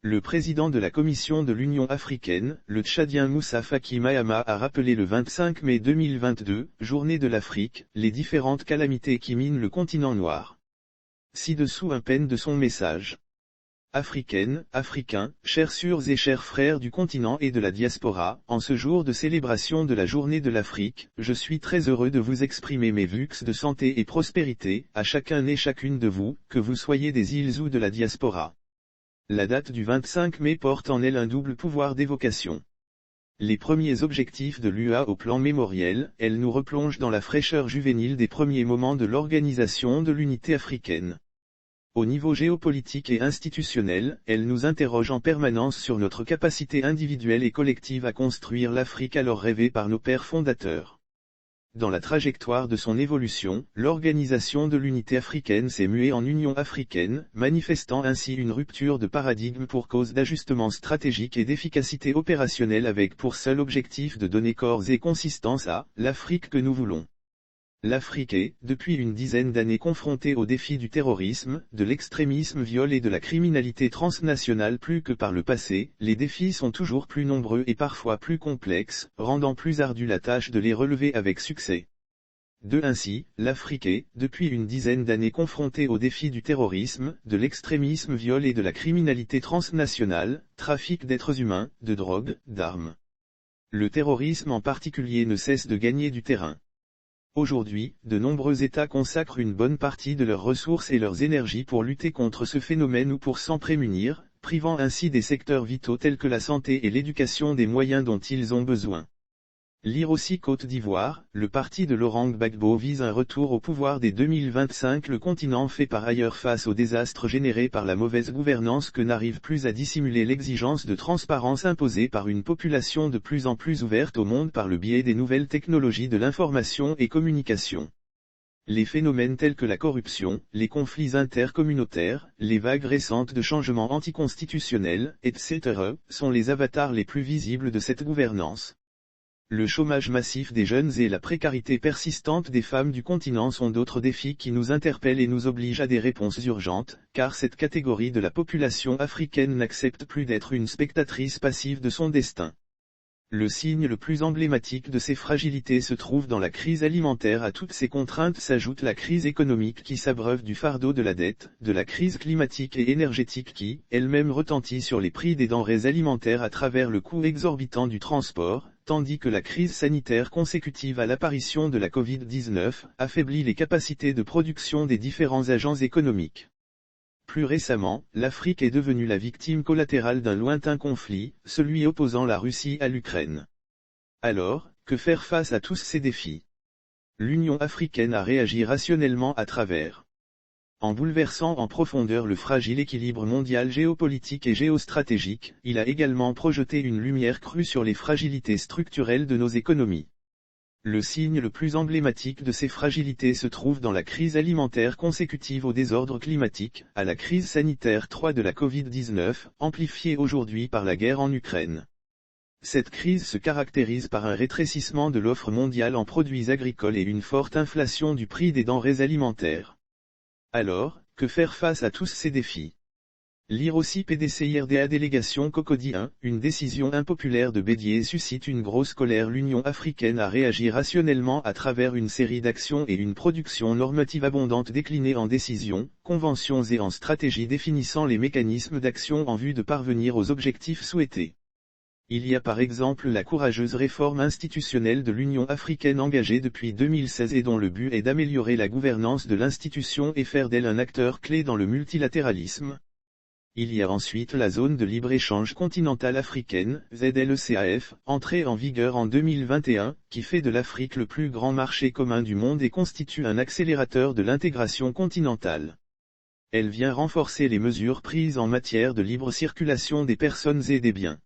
Le président de la Commission de l'Union africaine, le Tchadien Moussa Faki Mahamat a rappelé le 25 mai 2022, journée de l'Afrique, les différentes calamités qui minent le continent noir. Ci-dessous un peine de son message. Africaines, Africains, chères sœurs et chers frères du continent et de la diaspora, en ce jour de célébration de la journée de l'Afrique, je suis très heureux de vous exprimer mes vœux de santé et prospérité, à chacun et chacune de vous, que vous soyez des îles ou de la diaspora. La date du 25 mai porte en elle un double pouvoir d'évocation. Les premiers objectifs de l'UA au plan mémoriel, elle nous replonge dans la fraîcheur juvénile des premiers moments de l'organisation de l'unité africaine. Au niveau géopolitique et institutionnel, elle nous interroge en permanence sur notre capacité individuelle et collective à construire l'Afrique alors rêvée par nos pères fondateurs. Dans la trajectoire de son évolution, l'organisation de l'unité africaine s'est muée en Union africaine, manifestant ainsi une rupture de paradigme pour cause d'ajustement stratégique et d'efficacité opérationnelle avec pour seul objectif de donner corps et consistance à l'Afrique que nous voulons. L'Afrique est, depuis une dizaine d'années confrontée aux défis du terrorisme, de l'extrémisme viol et de la criminalité transnationale plus que par le passé, les défis sont toujours plus nombreux et parfois plus complexes, rendant plus ardue la tâche de les relever avec succès. Ainsi, l'Afrique est, depuis une dizaine d'années confrontée aux défis du terrorisme, de l'extrémisme viol et de la criminalité transnationale, trafic d'êtres humains, de drogue, d'armes. Le terrorisme en particulier ne cesse de gagner du terrain. Aujourd'hui, de nombreux États consacrent une bonne partie de leurs ressources et leurs énergies pour lutter contre ce phénomène ou pour s'en prémunir, privant ainsi des secteurs vitaux tels que la santé et l'éducation des moyens dont ils ont besoin. Lire aussi Côte d'Ivoire, le parti de Laurent Gbagbo vise un retour au pouvoir dès 2025. Le continent fait par ailleurs face aux désastres générés par la mauvaise gouvernance que n'arrive plus à dissimuler l'exigence de transparence imposée par une population de plus en plus ouverte au monde par le biais des nouvelles technologies de l'information et communication. Les phénomènes tels que la corruption, les conflits intercommunautaires, les vagues récentes de changements anticonstitutionnels, etc., sont les avatars les plus visibles de cette gouvernance. Le chômage massif des jeunes et la précarité persistante des femmes du continent sont d'autres défis qui nous interpellent et nous obligent à des réponses urgentes, car cette catégorie de la population africaine n'accepte plus d'être une spectatrice passive de son destin. Le signe le plus emblématique de ces fragilités se trouve dans la crise alimentaire. À toutes ces contraintes s'ajoute la crise économique qui s'abreuve du fardeau de la dette, de la crise climatique et énergétique qui, elle-même retentit sur les prix des denrées alimentaires à travers le coût exorbitant du transport, tandis que la crise sanitaire consécutive à l'apparition de la Covid-19 affaiblit les capacités de production des différents agents économiques. Plus récemment, l'Afrique est devenue la victime collatérale d'un lointain conflit, celui opposant la Russie à l'Ukraine. Alors, que faire face à tous ces défis? L'Union africaine a réagi rationnellement à travers. En bouleversant en profondeur le fragile équilibre mondial géopolitique et géostratégique, il a également projeté une lumière crue sur les fragilités structurelles de nos économies. Le signe le plus emblématique de ces fragilités se trouve dans la crise alimentaire consécutive au désordre climatique, à la crise sanitaire 3 de la Covid-19, amplifiée aujourd'hui par la guerre en Ukraine. Cette crise se caractérise par un rétrécissement de l'offre mondiale en produits agricoles et une forte inflation du prix des denrées alimentaires. Alors, que faire face à tous ces défis? Lire aussi PDCIRDA Délégation Cocody 1, une décision impopulaire de Bédier suscite une grosse colère. L'Union africaine a réagi rationnellement à travers une série d'actions et une production normative abondante déclinée en décisions, conventions et en stratégies définissant les mécanismes d'action en vue de parvenir aux objectifs souhaités. Il y a par exemple la courageuse réforme institutionnelle de l'Union africaine engagée depuis 2016 et dont le but est d'améliorer la gouvernance de l'institution et faire d'elle un acteur clé dans le multilatéralisme. Il y a ensuite la zone de libre-échange continentale africaine, ZLECAF, entrée en vigueur en 2021, qui fait de l'Afrique le plus grand marché commun du monde et constitue un accélérateur de l'intégration continentale. Elle vient renforcer les mesures prises en matière de libre circulation des personnes et des biens.